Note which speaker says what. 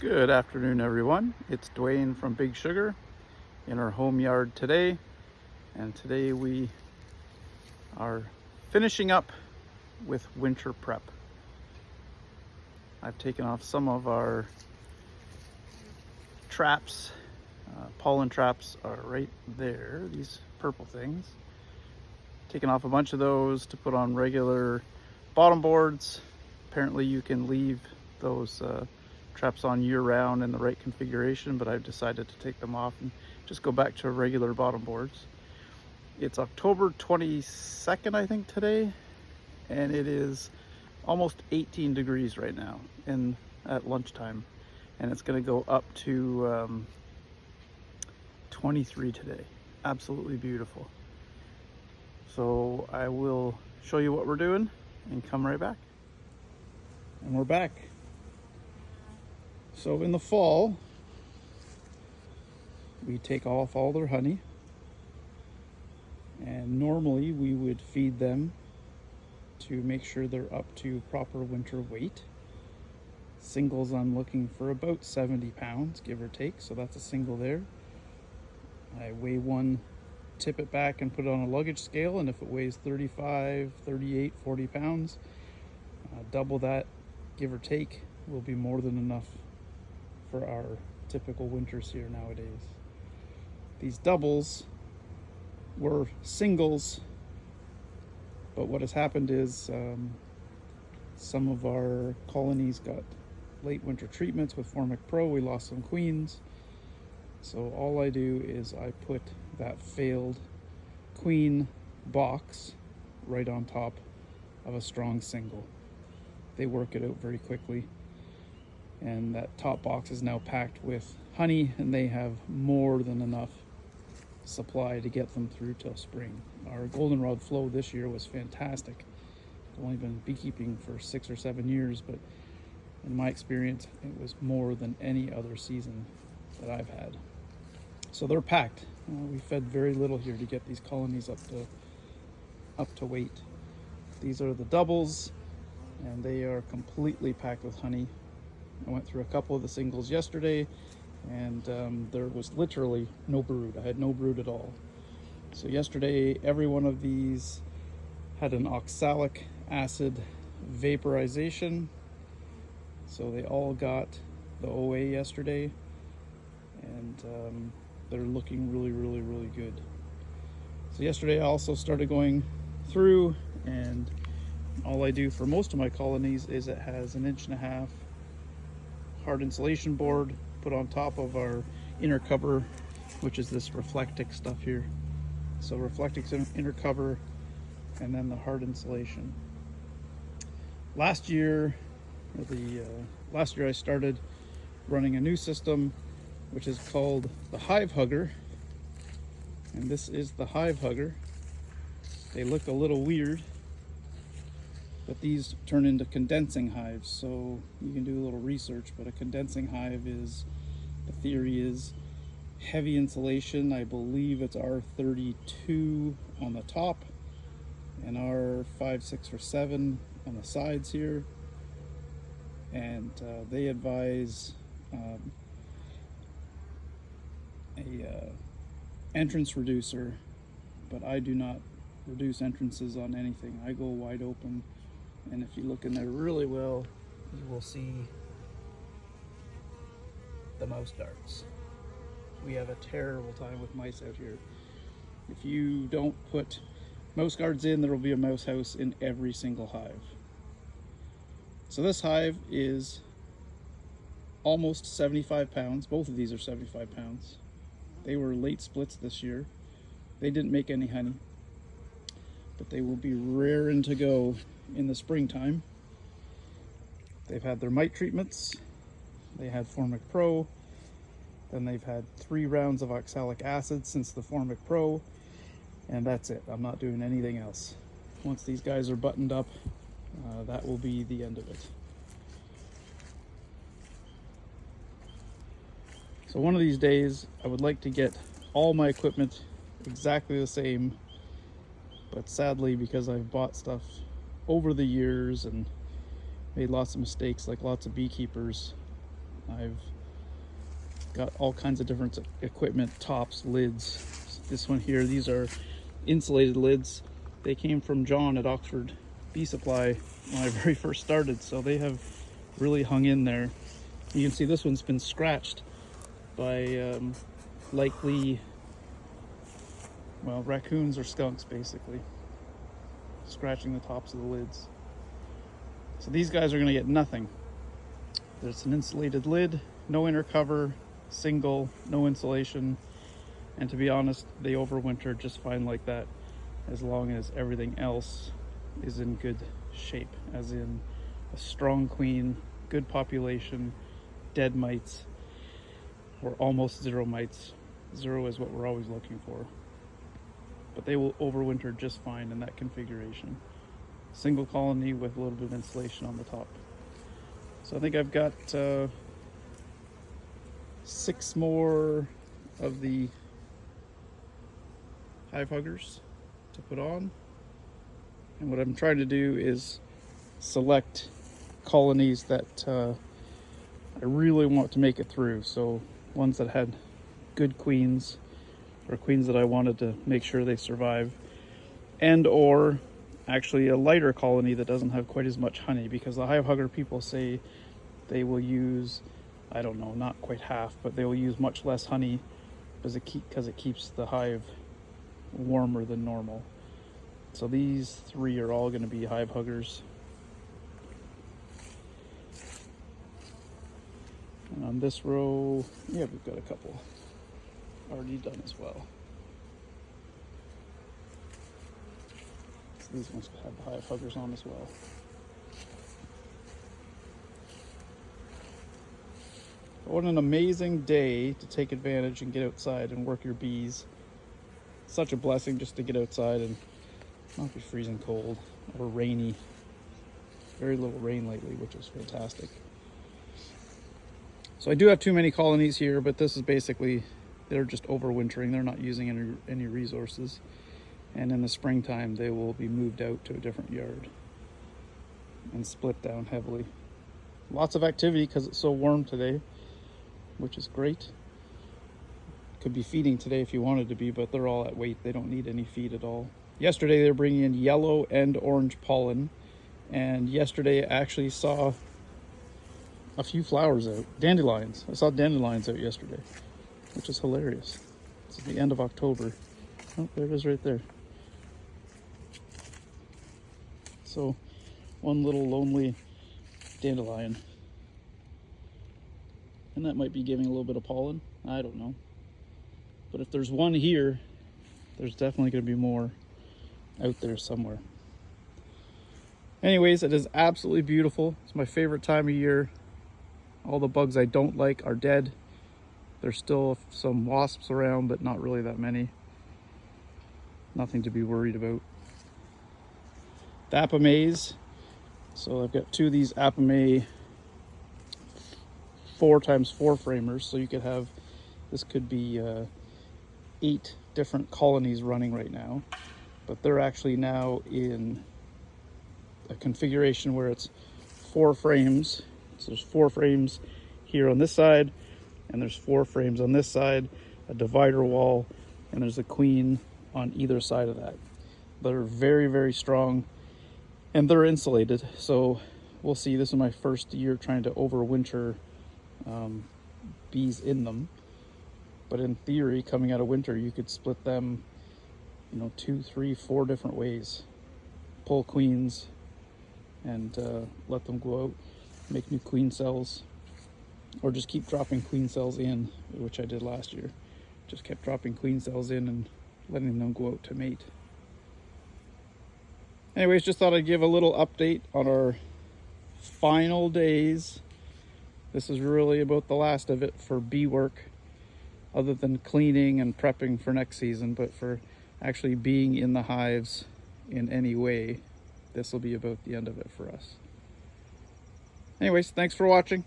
Speaker 1: Good afternoon, everyone. It's Dwayne from Big Sugar in our home yard today. And today we are finishing up with winter prep. I've taken off some of our traps. Pollen traps are right there, these purple things. Taken off a bunch of those to put on regular bottom boards. Apparently you can leave those traps on year-round in the right configuration, but I've decided to take them off and just go back to regular bottom boards. It's October 22nd, I think, today, and it is almost 18 degrees right now at lunchtime, and it's going to go up to 23 today. Absolutely beautiful. So I will show you what we're doing and come right back. And we're back. So in the fall, we take off all their honey, and normally we would feed them to make sure they're up to proper winter weight. Singles, I'm looking for about 70 pounds, give or take, so that's a single there. I weigh one, tip it back and put it on a luggage scale, and if it weighs 35, 38, 40 pounds, double that, give or take, will be more than enough for our typical winters here nowadays. These doubles were singles, but what has happened is some of our colonies got late winter treatments with Formic Pro. We lost some queens, so all I do is I put that failed queen box right on top of a strong single. They work it out very quickly, and that top box is now packed with honey, and they have more than enough supply to get them through till spring. Our goldenrod flow this year was fantastic. I've only been beekeeping for 6 or 7 years, but in my experience, it was more than any other season that I've had. So they're packed. We fed very little here to get these colonies up to weight. These are the doubles, and they are completely packed with honey. I went through a couple of the singles yesterday, and there was literally no brood. I had no brood at all. So yesterday, every one of these had an oxalic acid vaporization. So they all got the OA yesterday, and they're looking really good. So yesterday I also started going through, and all I do for most of my colonies is it has 1.5 inch hard insulation board put on top of our inner cover, which is this Reflectix stuff here. So Reflectix inner cover, and then the hard insulation. Last year I started running a new system, which is called the Hive Hugger, and this is the Hive Hugger. They look a little weird, but these turn into condensing hives, so you can do a little research. But a condensing hive is, the theory is, heavy insulation. I believe it's R32 on the top and R5, 6, or 7 on the sides here. And they advise a entrance reducer, but I do not reduce entrances on anything. I go wide open. And if you look in there really well, you will see the mouse darts. We have a terrible time with mice out here. If you don't put mouse guards in, there will be a mouse house in every single hive. So this hive is almost 75 pounds. Both of these are 75 pounds. They were late splits this year. They didn't make any honey, but they will be raring to go in the springtime. They've had their mite treatments. They had Formic Pro. Then they've had 3 rounds of oxalic acid since the Formic Pro, and that's it. I'm not doing anything else. Once these guys are buttoned up, that will be the end of it. So one of these days, I would like to get all my equipment exactly the same, but sadly, because I've bought stuff over the years and made lots of mistakes like lots of beekeepers, I've got all kinds of different equipment, tops, lids. This one here, these are insulated lids. They came from John at Oxford Bee Supply when I very first started, so they have really hung in there. You can see this one's been scratched by likely, well, raccoons or skunks, basically, scratching the tops of the lids. So these guys are going to get nothing. There's an insulated lid, no inner cover, single, no insulation, and to be honest, they overwinter just fine like that, as long as everything else is in good shape, as in a strong queen, good population, dead mites, or almost zero mites. Zero is what we're always looking for. But they will overwinter just fine in that configuration. Single colony with a little bit of insulation on the top. So I think I've got 6 more of the hive huggers to put on. And what I'm trying to do is select colonies that I really want to make it through. So ones that had good queens, or queens that I wanted to make sure they survive, and or actually a lighter colony that doesn't have quite as much honey, because the hive hugger people say they will use, I don't know, not quite half, but they will use much less honey because it keeps the hive warmer than normal. So these 3 are all going to be hive huggers. And on this row, yeah, we've got a couple already done as well. So these ones have the hive huggers on as well. What an amazing day to take advantage and get outside and work your bees. Such a blessing just to get outside and not be freezing cold or rainy. Very little rain lately, which is fantastic. So I do have too many colonies here, but this is basically, they're just overwintering. They're not using any resources. And in the springtime, they will be moved out to a different yard and split down heavily. Lots of activity because it's so warm today, which is great. Could be feeding today if you wanted to be, but they're all at weight. They don't need any feed at all. Yesterday they were bringing in yellow and orange pollen, and yesterday I actually saw a few flowers out. Dandelions. I saw dandelions out yesterday, which is hilarious. It's the end of October. Oh, there it is right there. So one little lonely dandelion. And that might be giving a little bit of pollen. I don't know. But if there's one here, there's definitely going to be more out there somewhere. Anyways, it is absolutely beautiful. It's my favorite time of year. All the bugs I don't like are dead. There's still some wasps around, but not really that many. Nothing to be worried about. The Apimays. So I've got 2 of these Apimay 4x4 framers. So you could have, this could be 8 different colonies running right now. But they're actually now in a configuration where it's 4 frames. So there's 4 frames here on this side, and there's 4 frames on this side, a divider wall, and there's a queen on either side of that. They're very, very strong, and they're insulated. So we'll see. This is my first year trying to overwinter bees in them. But in theory, coming out of winter, you could split them, 2, 3, 4 different ways. Pull queens and let them go out, make new queen cells, or just keep dropping queen cells in, which I did last year. Just kept dropping queen cells in and letting them go out to mate. Anyways, just thought I'd give a little update on our final days. This is really about the last of it for bee work, other than cleaning and prepping for next season, but for actually being in the hives in any way, this will be about the end of it for us. Anyways, thanks for watching.